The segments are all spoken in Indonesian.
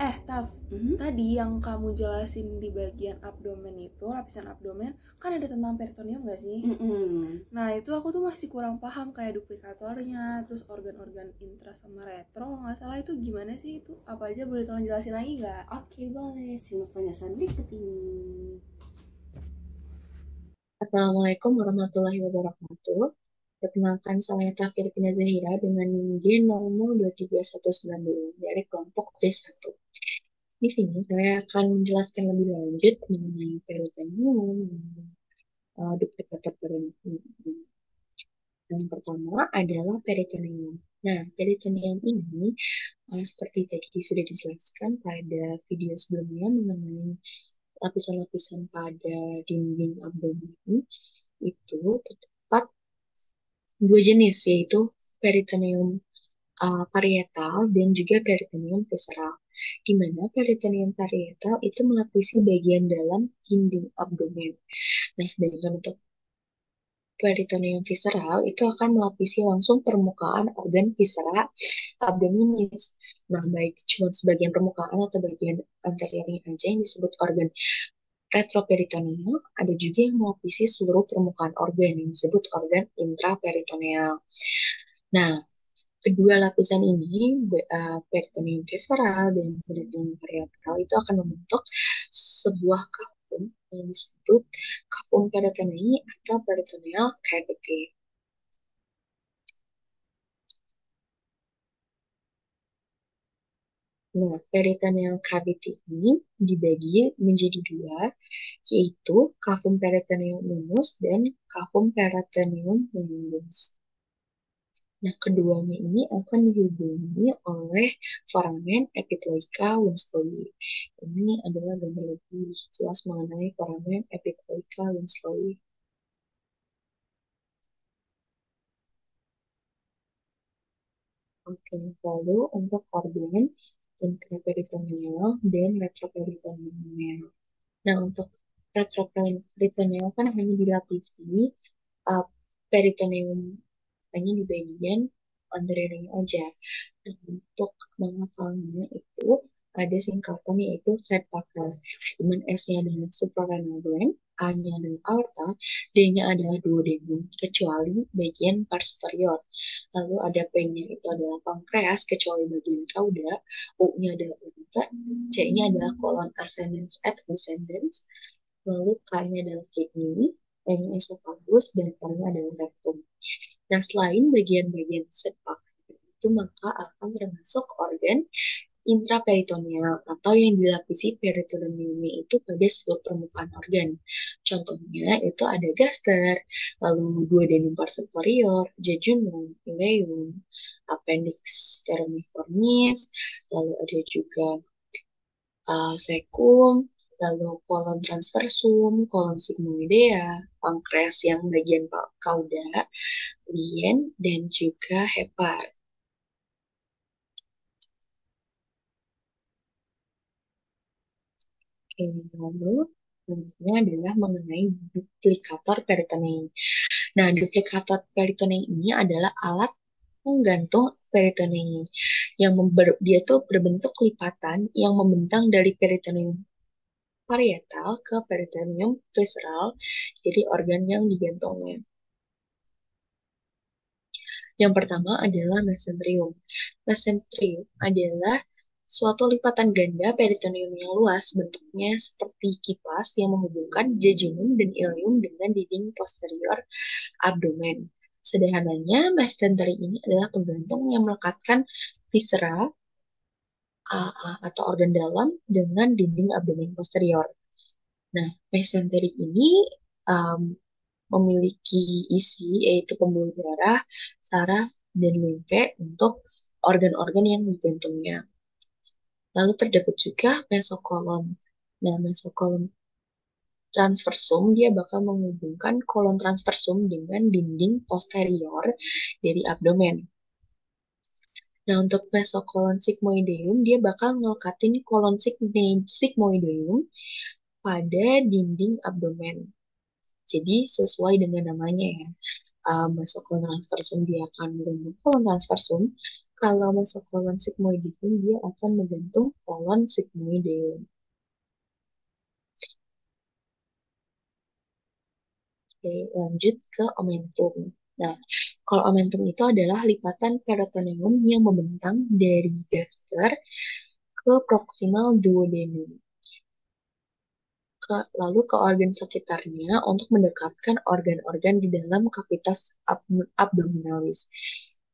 Taf, Mhm. tadi yang kamu jelasin di bagian abdomen itu, lapisan abdomen, kan ada tentang peritoneum nggak sih? Mm-mm. Nah, itu aku tuh masih kurang paham kayak duplikatornya, terus organ-organ intra sama retro, nggak salah itu gimana sih itu? Apa aja boleh tolong jelasin lagi nggak? Oke, boleh. Simak penjelasan berikut ini. Assalamualaikum warahmatullahi wabarakatuh. Perkenalkan saya Filipina Zahira dengan NIM nomor 23192 dari kelompok B1. Di sini saya akan menjelaskan lebih lanjut mengenai peritoneum, duplikator peritoneum. Yang pertama adalah peritoneum. Nah, peritoneum ini seperti tadi sudah dijelaskan pada video sebelumnya mengenai lapisan-lapisan pada dinding abdomen itu terdapat dua jenis, yaitu peritoneum parietal dan juga peritoneum visceral. Di mana peritoneum parietal itu melapisi bagian dalam dinding abdomen. Nah, sedangkan untuk peritoneum visceral itu akan melapisi langsung permukaan organ viscera abdominis. Nah, baik cuma sebagian permukaan atau bagian anteriornya aja yang disebut organ retroperitoneal, ada juga yang melapisi seluruh permukaan organ yang disebut organ intraperitoneal. Nah, kedua lapisan ini, peritoneum visceral dan peritoneum parietal itu akan membentuk sebuah kapum yang disebut kapum peritonei atau peritoneal cavity. Nah, peritoneal cavity ini dibagi menjadi dua, yaitu cavum peritoneum minus dan cavum peritoneum minus. Nah, keduanya ini akan dihubungi oleh foramen epithelika Winslowi. Ini adalah gambar lebih jelas mengenai foramen epithelika Winslowi. Oke, lalu untuk organ intraperitoneal dan retroperitoneal. Nah, untuk retroperitoneal kan hanya dilapisi uh, peritoneum hanya di bagian anteriornya aja. Dan untuk mengapalnya itu ada singkatan yaitu SEPACA. Dimana S-nya adalah suprarenal gland, A-nya adalah aorta, D-nya adalah duodenum, kecuali bagian pars superior. Lalu ada P-nya itu adalah pankreas, kecuali bagian cauda, U-nya adalah ureter, C-nya adalah colon ascendens et descendens, lalu K-nya adalah kidney, E-nya esophagus, dan R-nya adalah rectum. Nah, selain bagian-bagian sepak itu, maka akan termasuk organ intraperitoneal atau yang dilapisi peritoneumnya itu pada seluruh permukaan organ. Contohnya itu ada gaster, lalu duodenum pars superior, jejunum, ileum, appendix vermiformis, lalu ada juga cecum, lalu kolon transversum, kolon sigmoidea, pankreas yang bagian cauda, lien, dan juga hepar. Oke, lalu selanjutnya adalah mengenai duplikator peritoneum. Nah, duplikator peritoneum ini adalah alat menggantung peritoneum yang dia tuh berbentuk lipatan yang membentang dari peritoneum parietal ke peritoneum visceral, jadi organ yang digantungnya. Yang pertama adalah mesenterium. Mesenterium adalah suatu lipatan ganda peritoneum yang luas, bentuknya seperti kipas yang menghubungkan jejunum dan ileum dengan dinding posterior abdomen. Sederhananya, mesenteri ini adalah penggantung yang melekatkan viscera atau organ dalam dengan dinding abdomen posterior. Nah, mesenteri ini um, memiliki isi yaitu pembuluh darah, saraf, dan limfe untuk organ-organ yang digantungnya. Lalu terdapat juga mesokolon. Nah, mesokolon transversum dia bakal menghubungkan kolon transversum dengan dinding posterior dari abdomen. Nah, untuk mesokolon sigmoideum dia bakal ngelekatin kolon sigmoideum pada dinding abdomen. Jadi sesuai dengan namanya ya, masuk kolon transversum dia akan membentuk kolon transversum, kalau masuk kolon sigmoideum, dia akan menggantung kolon sigmoideum. Oke, lanjut ke omentum. Nah, kalau omentum itu adalah lipatan peritoneum yang membentang dari gaster ke proximal duodenum. Lalu ke organ sekitarnya untuk mendekatkan organ-organ di dalam cavitas abdominalis.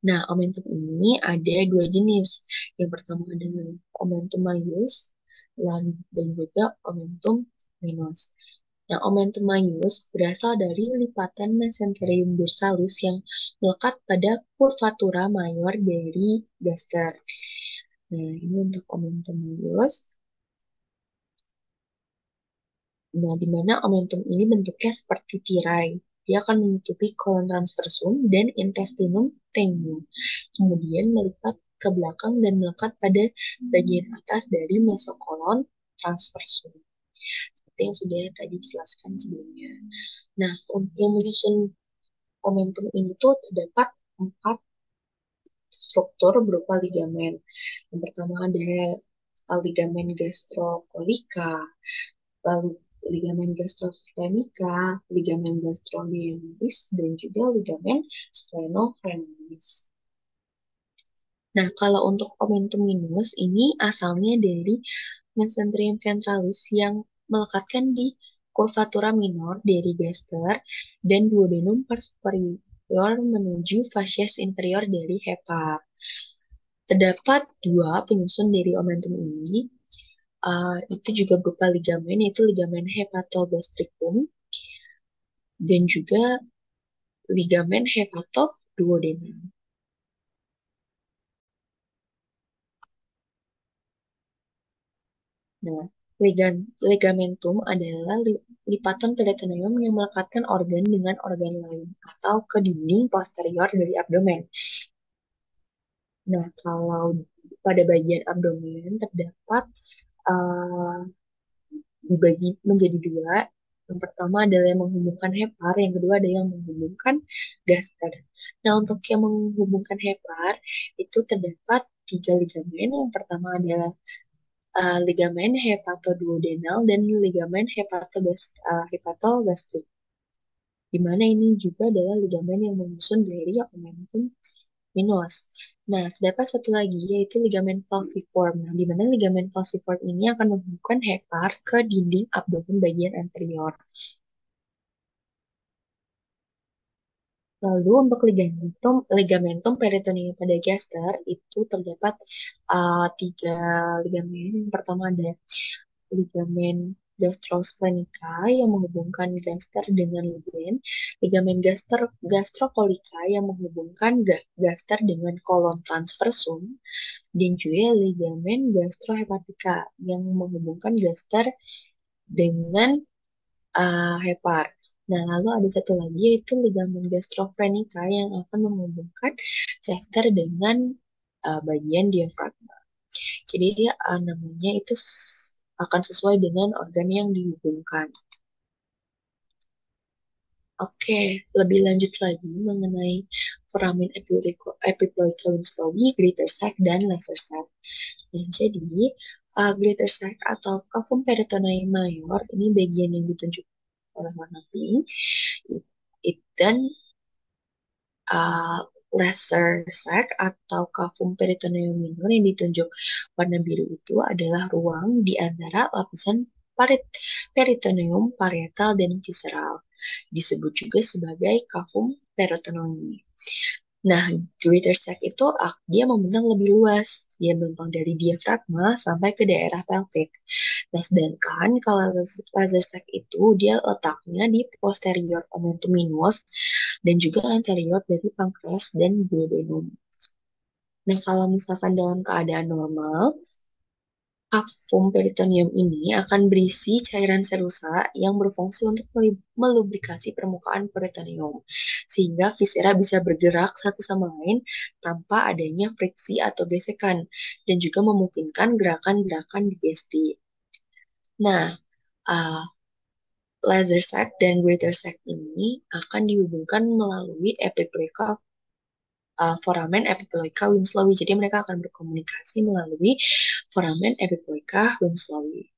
Nah, omentum ini ada dua jenis. Yang pertama adalah omentum maius dan juga omentum minus. Nah, omentum maius berasal dari lipatan mesenterium dorsalis yang melekat pada curvatura mayor dari gaster. Nah, ini untuk omentum maius. Nah, di mana omentum ini bentuknya seperti tirai. Dia akan menutupi kolon transversum dan intestinum tendium. Kemudian melipat ke belakang dan melekat pada bagian atas dari mesokolon transversum. Seperti yang sudah tadi dijelaskan sebelumnya. Nah, untuk menyusun omentum ini tuh terdapat 4 struktur berupa ligamen. Yang pertama ada ligamen gastrocolica, lalu ligamen gastrofrenica, ligamen gastrocnemius, dan juga ligamen splenophrenalis. Nah, kalau untuk omentum minus ini asalnya dari mesenterium ventralis yang melekatkan di curvatura minor dari gaster dan duodenum part superior menuju facies inferior dari hepar. Terdapat dua penyusun dari omentum ini, itu juga berupa ligamen, yaitu ligamen hepatogastricum dan juga ligamen hepatoduodenum. Nah, ligamentum adalah lipatan peritoneum yang melekatkan organ dengan organ lain atau ke dinding posterior dari abdomen. Nah, kalau pada bagian abdomen terdapat uh, dibagi menjadi dua. Yang pertama adalah yang menghubungkan hepar, yang kedua adalah yang menghubungkan gaster. Nah, untuk yang menghubungkan hepar itu terdapat 3 ligamen. Yang pertama adalah ligamen hepatoduodenal dan ligamen hepatogastrik. Di mana ini juga adalah ligamen yang menyusun dari omentum minus. Nah, terdapat satu lagi yaitu ligamen falciform. Nah, di mana ligamen falciform ini akan menghubungkan hepar ke dinding abdomen bagian anterior. Lalu untuk ligamentum peritoneum pada gaster itu terdapat 3 ligamen. Yang pertama ada ligamen gastrosplenica yang menghubungkan gaster dengan lumen, ligamen gastrocolica yang menghubungkan gaster dengan kolon transversum, dan juga ligamen gastrohepatica yang menghubungkan gaster dengan hepar. Nah, lalu ada satu lagi yaitu ligamen gastrofrenica yang akan menghubungkan gaster dengan bagian diafragma. Jadi dia namanya itu akan sesuai dengan organ yang dihubungkan. Oke, lebih lanjut lagi mengenai foramen epiploica Winslowi, greater sac, dan lesser sac. Nah, jadi greater sac atau cavum peritoneum mayor ini bagian yang ditunjuk oleh warna pink, dan lesser sac atau cavum peritoneum minor yang ditunjuk warna biru itu adalah ruang di antara lapisan peritoneum parietal dan visceral. Disebut juga sebagai cavum peritoneum. Nah, greater sac itu dia membentang lebih luas. Dia membentang dari diafragma sampai ke daerah pelvic. Nah, sedangkan kalau laser sac itu dia letaknya di posterior omentum minus dan juga anterior dari pankreas dan duodenum. Nah, kalau misalkan dalam keadaan normal, cavum peritoneum ini akan berisi cairan serusa yang berfungsi untuk melubrikasi permukaan peritoneum, sehingga viscera bisa bergerak satu sama lain tanpa adanya friksi atau gesekan, dan juga memungkinkan gerakan-gerakan digesti. Nah, laser sac dan greater sac ini akan dihubungkan melalui epipleika foramen epiploica Winslowi. Jadi mereka akan berkomunikasi melalui foramen epiploica Winslowi.